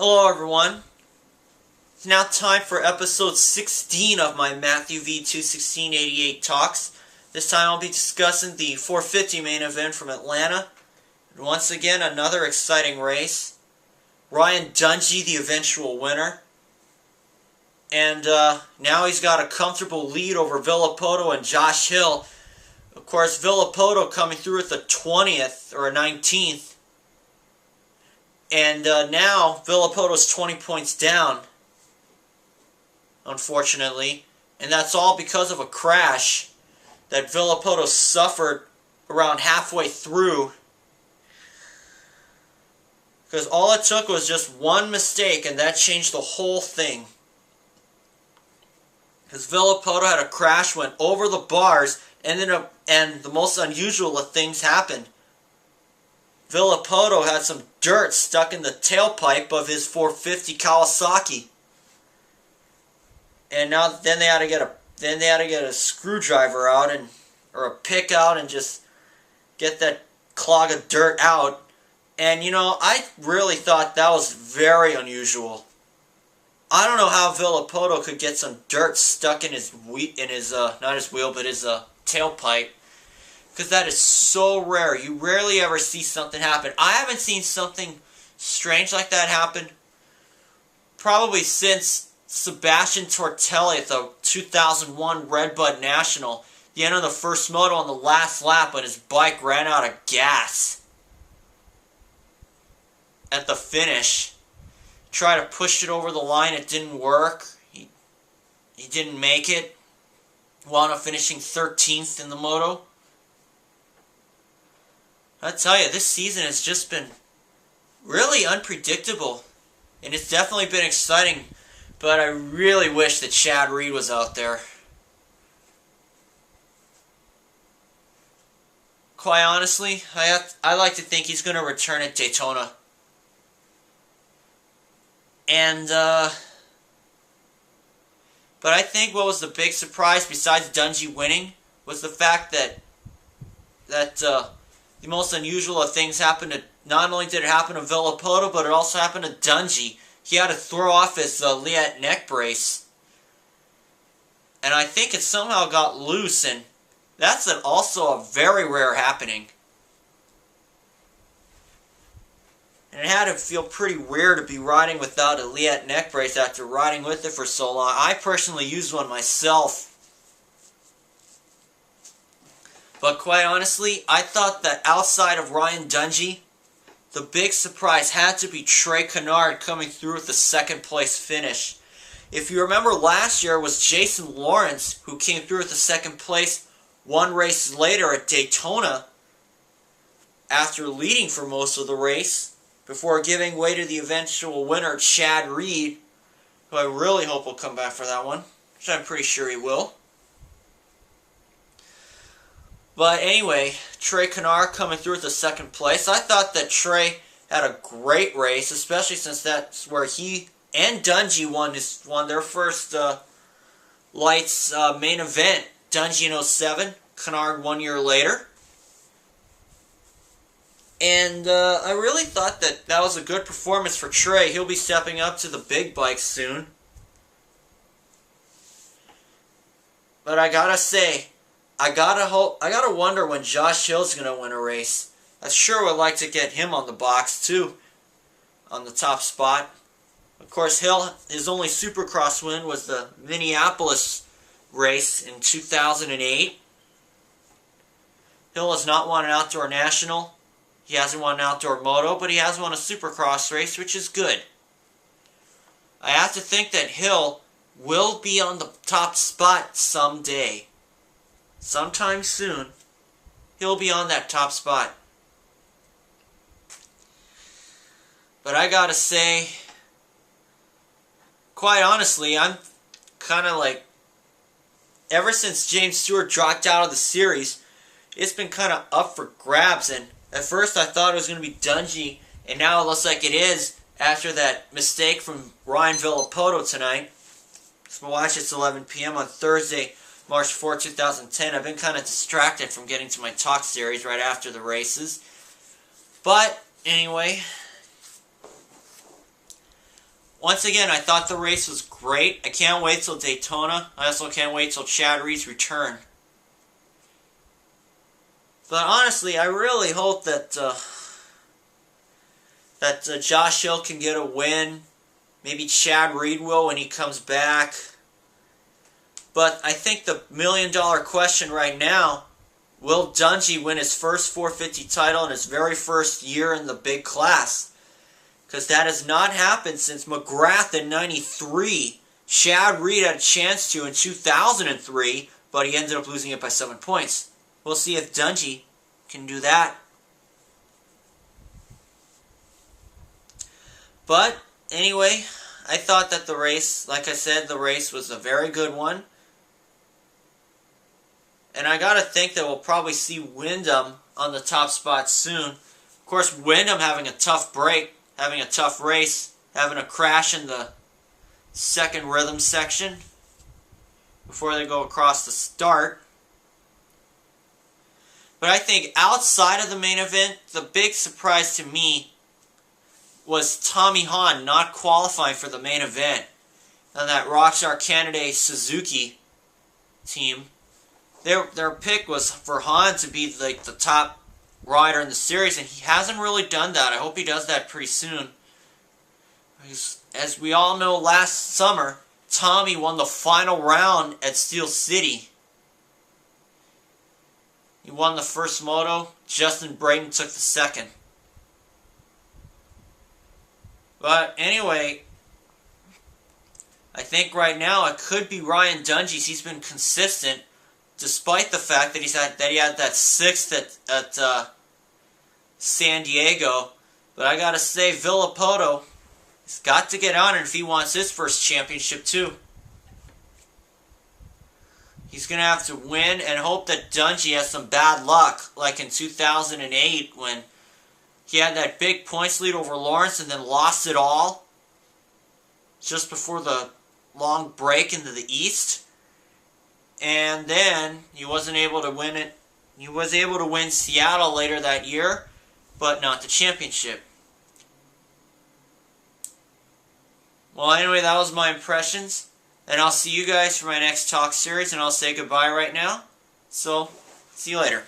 Hello everyone. It's now time for episode 16 of my MathewV21688 Talkz. This time I'll be discussing the 450 main event from Atlanta. And once again, another exciting race. Ryan Dungey, the eventual winner. And now he's got a comfortable lead over Villopoto and Josh Hill. Of course, Villopoto coming through at the 20th or 19th. And now Villopoto's 20 points down, unfortunately. And that's all because of a crash that Villopoto suffered around halfway through. Because all it took was just one mistake, and that changed the whole thing. Because Villopoto had a crash, went over the bars, and the most unusual of things happened. Villopoto had some dirt stuck in the tailpipe of his 450 Kawasaki, and then they had to get a screwdriver out or a pick out and just get that clog of dirt out. And you know, I really thought that was very unusual. I don't know how Villopoto could get some dirt stuck in his not his wheel, but his tailpipe. Because that is so rare. You rarely ever see something happen. I haven't seen something strange like that happen probably since Sebastian Tortelli at the 2001 Red Bud National. The end of the first moto on the last lap when his bike ran out of gas at the finish. Tried to push it over the line. It didn't work. He didn't make it. Wound up finishing 13th in the moto. I tell you, this season has just been really unpredictable, and it's definitely been exciting, but I really wish that Chad Reed was out there. Quite honestly, I like to think he's going to return at Daytona. And, but I think what was the big surprise, besides Dungey winning, was the fact that the most unusual of things happened to, not only did it happen to Villopoto, but it also happened to Dungey. He had to throw off his Liat neck brace. And I think it somehow got loose, and that's also a very rare happening. And it had to feel pretty weird to be riding without a Liat neck brace after riding with it for so long. I personally used one myself. But quite honestly, I thought that outside of Ryan Dungey, the big surprise had to be Trey Canard coming through with the second place finish. If you remember last year, it was Jason Lawrence who came through with the second place one race later at Daytona after leading for most of the race before giving way to the eventual winner, Chad Reed, who I really hope will come back for that one, which I'm pretty sure he will. But anyway, Trey Canard coming through with the second place. I thought that Trey had a great race, especially since that's where he and Dungey won their first Lights main event. Dungey in 07, Canard 1 year later. And I really thought that was a good performance for Trey. He'll be stepping up to the big bikes soon. But I gotta say, I gotta wonder when Josh Hill's gonna win a race. I sure would like to get him on the box too, on the top spot. Of course, Hill, his only Supercross win was the Minneapolis race in 2008. Hill has not won an outdoor national. He hasn't won an outdoor moto, but he has won a Supercross race, which is good. I have to think that Hill will be on the top spot someday. Sometime soon, he'll be on that top spot. But I gotta say, quite honestly, I'm kind of like, ever since James Stewart dropped out of the series, it's been kind of up for grabs. And at first I thought it was going to be Dungey, and now it looks like it is after that mistake from Ryan Villopoto tonight. So watch, it's 11 p.m. on Thursday, March 4, 2010. I've been kind of distracted from getting to my talk series right after the races. But, anyway, once again, I thought the race was great. I can't wait till Daytona. I also can't wait till Chad Reed's return. But honestly, I really hope that Josh Hill can get a win. Maybe Chad Reed will when he comes back. But I think the million-dollar question right now, will Dungey win his first 450 title in his very first year in the big class? Because that has not happened since McGrath in '93. Chad Reed had a chance to in 2003, but he ended up losing it by 7 points. We'll see if Dungey can do that. But anyway, I thought that the race, like I said, the race was a very good one. And I gotta think that we'll probably see Wyndham on the top spot soon. Of course, Wyndham having a tough break, having a tough race, having a crash in the second rhythm section before they go across the start. But I think outside of the main event, the big surprise to me was Tommy Hahn not qualifying for the main event on that Rockstar Candidate Suzuki team. Their pick was for Hahn to be like the top rider in the series, and he hasn't really done that. I hope he does that pretty soon. As we all know, last summer, Tommy won the final round at Steel City. He won the first moto. Justin Brayton took the second. But anyway, I think right now it could be Ryan Dungey. He's been consistent, despite the fact that he had that sixth at San Diego. But I gotta say, Villopoto, he's got to get on it if he wants his first championship too. He's gonna have to win and hope that Dungey has some bad luck, like in 2008 when he had that big points lead over Lawrence and then lost it all just before the long break into the East. And then he wasn't able to win it. He was able to win Seattle later that year, but not the championship. Well, anyway, that was my impressions. And I'll see you guys for my next talk series, and I'll say goodbye right now. So, see you later.